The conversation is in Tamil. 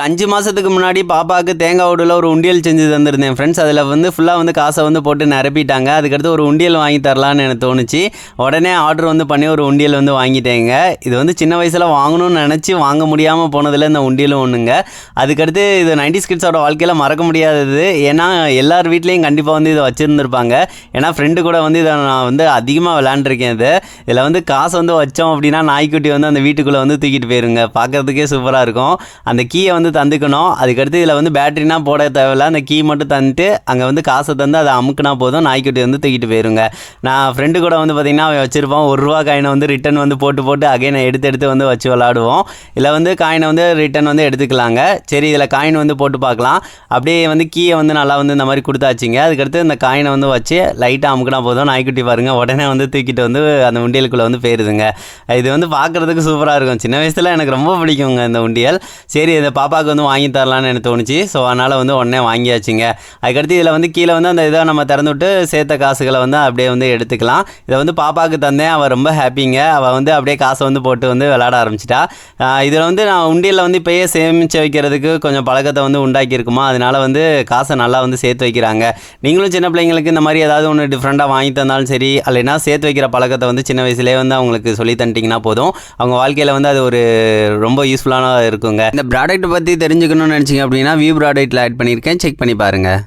5 மாதத்துக்கு முன்னாடி பாப்பாவுக்கு தேங்காய் ஓடுல ஒரு உண்டியல் செஞ்சு தந்திருந்தேன் ஃப்ரெண்ட்ஸ். அதில் வந்து ஃபுல்லாக வந்து காசை வந்து போட்டு நிரப்பிட்டாங்க. அதுக்கடுத்து ஒரு உண்டியல் வாங்கி தரலான்னு எனக்கு தோணுச்சு. உடனே ஆர்டர் வந்து பண்ணி ஒரு உண்டியல் வந்து வாங்கிட்டேங்க. இது வந்து சின்ன வயசில் வாங்கணும்னு நினச்சி வாங்க முடியாமல் போனதில் இந்த உண்டியலும் ஒன்றுங்க. அதுக்கடுத்து இது 90s கிட்ஸோட வாழ்க்கையில் மறக்க முடியாதது. ஏன்னா எல்லார் வீட்லேயும் கண்டிப்பாக வந்து இதை வச்சுருந்துருப்பாங்க. ஏன்னா ஃப்ரெண்டு கூட வந்து இதை நான் வந்து அதிகமாக விளாண்டுருக்கேன். இதில் வந்து காசை வந்து வச்சோம் அப்படின்னா நாய்க்குட்டி வந்து அந்த வீட்டுக்குள்ளே வந்து தூக்கிட்டு போயிருங்க. பார்க்குறதுக்கே சூப்பராக இருக்கும். அந்த கீயை வந்து தந்துக்கணும். அதுக்கடுத்து இதில் வந்து பேட்டரினா போட தேவையில்ல. அந்த கீ மட்டும் தந்துட்டு அங்கே வந்து காசை தந்து அதை அமுக்குனா போதும், நாய்க்குட்டி வந்து தூக்கிட்டு போயிருங்க. நான் ஃப்ரெண்டு கூட வந்து பார்த்திங்கன்னா அவன் வச்சுருப்பான். ₹1 காயினை வந்து ரிட்டன் வந்து போட்டு அகைனை எடுத்து வந்து வச்சு விளாடுவோம். இதில் வந்து காயினை வந்து ரிட்டன் வந்து எடுத்துக்கலாங்க. சரி, இதில் காயின் வந்து போட்டு பார்க்கலாம். அப்படியே வந்து கீயை வந்து நல்லா வந்து இந்த மாதிரி கொடுத்தாச்சுங்க. அதுக்கடுத்து இந்த காயினை வந்து வச்சு லைட்டாக அமுக்குனா போதும், நாய்க்குட்டி பாருங்கள் உடனே வந்து தூக்கிட்டு வந்து அந்த உண்டியலுக்குள்ளே வந்து போயிருதுங்க. இது வந்து பார்க்குறதுக்கு சூப்பராக இருக்கும். சின்ன வயசில் எனக்கு ரொம்ப பிடிக்குங்க இந்த உண்டியல். சரி, இதை பாப்பாவுக்கு வந்து வாங்கி தரலான்னு எனக்கு தோணுச்சு. ஸோ அதனால் வந்து உடனே வாங்கியாச்சுங்க. அதுக்கடுத்து இதில் வந்து கீழே வந்து அந்த இதை நம்ம திறந்து விட்டு சேர்த்த காசுகளை வந்து அப்படியே வந்து எடுத்துக்கலாம். இதை வந்து பாப்பாவுக்கு தந்தேன். அவள் ரொம்ப ஹாப்பிங்க. அவள் வந்து அப்படியே காசை வந்து போட்டு வந்து விளாட ஆரம்பிச்சிட்டா. இதில் வந்து நான் உண்டியலில் வந்து இப்போயே சேமித்து வைக்கிறதுக்கு கொஞ்சம் பழக்கத்தை வந்து உண்டாக்கியிருக்குமா, அதனால் வந்து காசை நல்லா வந்து சேர்த்து வைக்கிறாங்க. நீங்களும் சின்ன பிள்ளைங்களுக்கு இந்த மாதிரி ஏதாவது ஒன்று டிஃப்ரெண்ட்டாக வாங்கி தந்தாலும் சரி, இல்லைன்னா சேர்த்து வைக்கிற பழக்கத்தை வந்து சின்ன வயசுலேயே வந்து அவங்களுக்கு சொல்லி தந்துட்டிங்கன்னா போதும், அவங்க வாழ்க்கையில் வந்து அது ஒரு ரொம்ப யூஸ்ஃபுல்லான இருக்குங்க. இந்த ப்ராடக்ட் பற்றி தெரிஞ்சுக்கணும்னு நினச்சிங்க அப்படின்னா வியூ ப்ராடக்ட்டில் ஆட் பண்ணியிருக்கேன், செக் பண்ணி பாருங்கள்.